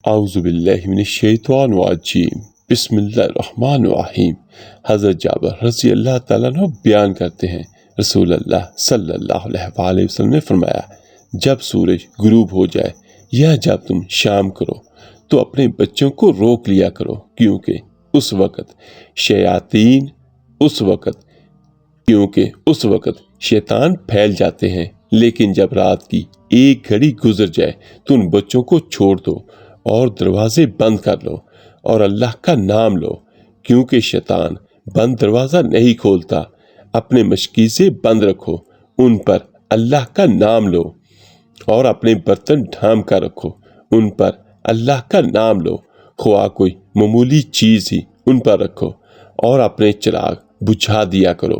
اعوذ باللہ من الشیطان الرجیم، بسم اللہ الرحمن الرحیم۔ حضرت جابر رضی اللہ تعالیٰ عنہ بیان کرتے ہیں، رسول اللہ صلی اللہ علیہ وآلہ وسلم نے فرمایا، جب سورج غروب ہو جائے یا جب تم شام کرو تو اپنے بچوں کو روک لیا کرو، کیونکہ اس وقت شیطان پھیل جاتے ہیں۔ لیکن جب رات کی ایک گھڑی گزر جائے تو ان بچوں کو چھوڑ دو اور دروازے بند کر لو اور اللہ کا نام لو، کیونکہ شیطان بند دروازہ نہیں کھولتا۔ اپنے مشکیزے بند رکھو، ان پر اللہ کا نام لو، اور اپنے برتن ڈھانپ کر رکھو، ان پر اللہ کا نام لو، خواہ کوئی معمولی چیز ہی ان پر رکھو، اور اپنے چراغ بجھا دیا کرو۔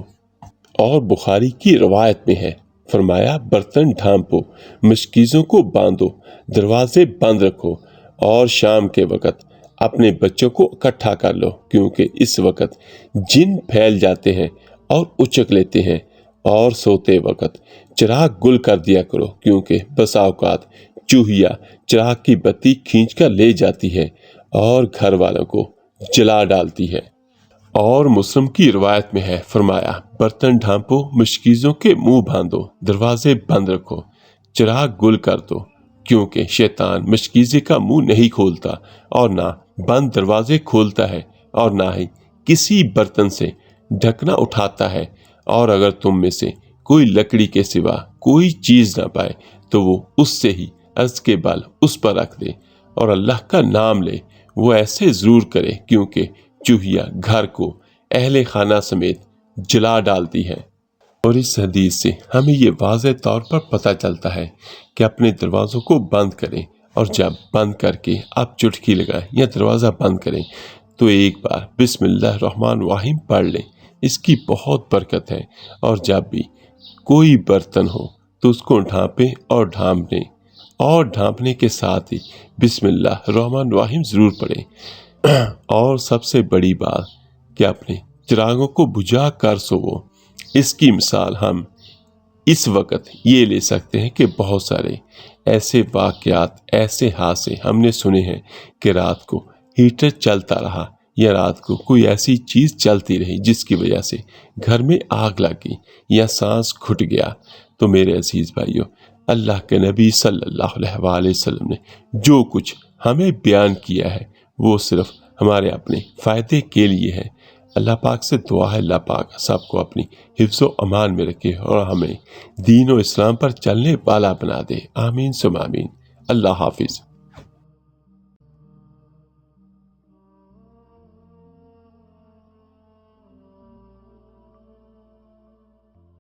اور بخاری کی روایت میں ہے، فرمایا، برتن ڈھانپو، مشکیزوں کو باندھو، دروازے بند رکھو، اور شام کے وقت اپنے بچوں کو اکٹھا کر لو، کیونکہ اس وقت جن پھیل جاتے ہیں اور اچک لیتے ہیں۔ اور سوتے وقت چراغ گل کر دیا کرو، کیونکہ بسا اوقات چوہیا چراغ کی بتی کھینچ کر لے جاتی ہے اور گھر والوں کو جلا ڈالتی ہے۔ اور مسلم کی روایت میں ہے، فرمایا، برتن ڈھانپو، مشکیزوں کے منہ باندھو، دروازے بند رکھو، چراغ گل کر دو، کیونکہ شیطان مشکیزے کا منہ نہیں کھولتا اور نہ بند دروازے کھولتا ہے، اور نہ ہی کسی برتن سے ڈھکنا اٹھاتا ہے۔ اور اگر تم میں سے کوئی لکڑی کے سوا کوئی چیز نہ پائے تو وہ اس سے ہی عرض کے بل اس پر رکھ دے اور اللہ کا نام لے۔ وہ ایسے ضرور کرے، کیونکہ چوہیا گھر کو اہل خانہ سمیت جلا ڈالتی ہے۔ اور اس حدیث سے ہمیں یہ واضح طور پر پتہ چلتا ہے کہ اپنے دروازوں کو بند کریں، اور جب بند کر کے آپ چٹکی لگائیں یا دروازہ بند کریں تو ایک بار بسم اللہ الرحمن الرحیم پڑھ لیں، اس کی بہت برکت ہے۔ اور جب بھی کوئی برتن ہو تو اس کو ڈھانپیں اور ڈھانپ لیں، اور ڈھانپنے کے ساتھ ہی بسم اللہ الرحمن الرحیم ضرور پڑھیں۔ اور سب سے بڑی بات کہ اپنے چراغوں کو بجھا کر سوو۔ اس کی مثال ہم اس وقت یہ لے سکتے ہیں کہ بہت سارے ایسے واقعات، ایسے حادثے ہم نے سنے ہیں کہ رات کو ہیٹر چلتا رہا یا رات کو کوئی ایسی چیز چلتی رہی جس کی وجہ سے گھر میں آگ لگ گئی یا سانس گھٹ گیا۔ تو میرے عزیز بھائیو، اللہ کے نبی صلی اللہ علیہ وآلہ وسلم نے جو کچھ ہمیں بیان کیا ہے وہ صرف ہمارے اپنے فائدے کے لیے ہے۔ اللہ پاک سے دعا ہے، اللہ پاک سب کو اپنی حفظ و امان میں رکھے اور ہمیں دین و اسلام پر چلنے والا بنا دے۔ آمین ثم آمین۔ اللہ حافظ۔